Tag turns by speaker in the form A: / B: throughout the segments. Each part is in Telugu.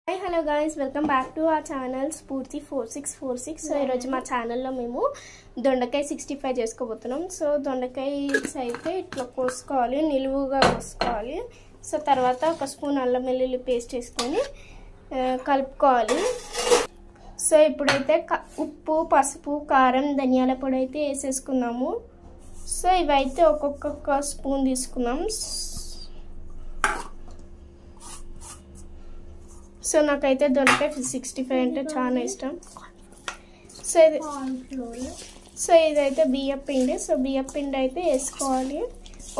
A: Hi, hello guys, welcome back to our channel Spurti 4646. So ఈ రోజు మా ఛానల్ లో మేము దొండకాయ 65 చేసుకోబోతున్నాం. సో దొండకాయ అయితే ఇట్లా కోసుకోవాలి, నిలువుగా కోసుకోవాలి. సో తర్వాత ఒక స్పూన్ అల్లం వెల్లుల్లి పేస్ట్ వేసుకొని కలుపుకోవాలి. సో ఇప్పుడైతే ఉప్పు, పసుపు, కారం, ధనియాల పొడి అయితే వేసేసుకున్నాము. సో ఇవైతే ఒక్కొక్క స్పూన్ తీసుకున్నాం. సో నాకైతే దొండకాయ 65 అంటే చాలా ఇష్టం. సో ఇదైతే బియ్యం పిండి. సో బియ్యం పిండి అయితే వేసుకోవాలి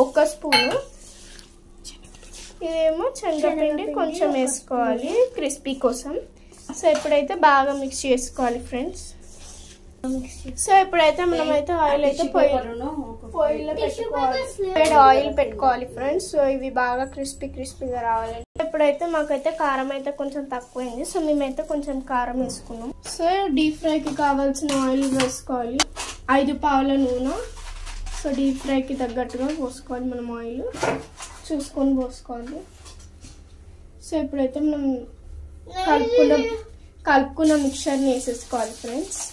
A: ఒక స్పూను. ఇదేమో శనగపిండి కొంచెం వేసుకోవాలి క్రిస్పీ కోసం. సో ఇప్పుడైతే బాగా మిక్స్ చేసుకోవాలి ఫ్రెండ్స్. సో ఇప్పుడైతే మనమైతే ఆయిల్ అయితే పొయ్యిలో పెట్టుకోవాలి, ఆయిల్ పెట్టుకోవాలి ఫ్రెండ్స్. సో ఇవి బాగా క్రిస్పీగా రావాలి. ఇప్పుడైతే మాకైతే కారం అయితే కొంచెం తక్కువైంది. సో మేమైతే కొంచెం కారం వేసుకున్నాం. సో డీప్ ఫ్రైకి కావాల్సిన ఆయిల్ వేసుకోవాలి, 5 పావుల నూనె. సో డీప్ ఫ్రైకి తగ్గట్టుగా పోసుకోవాలి, మనం ఆయిల్ చూసుకొని పోసుకోవాలి. సో ఇప్పుడైతే మనం కలుపుకున్న మిక్చర్ని వేసేసుకోవాలి ఫ్రెండ్స్.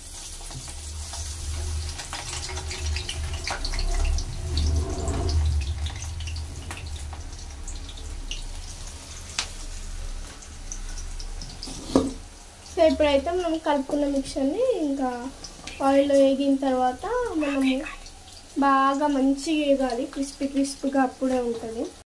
A: సో ఇప్పుడైతే మనం కలుపుకున్న మిక్చర్ని ఇంకా ఆయిల్లో వేగిన తర్వాత మనము బాగా మంచిగా వేగాలి, క్రిస్పీగా అప్పుడే ఉంటుంది.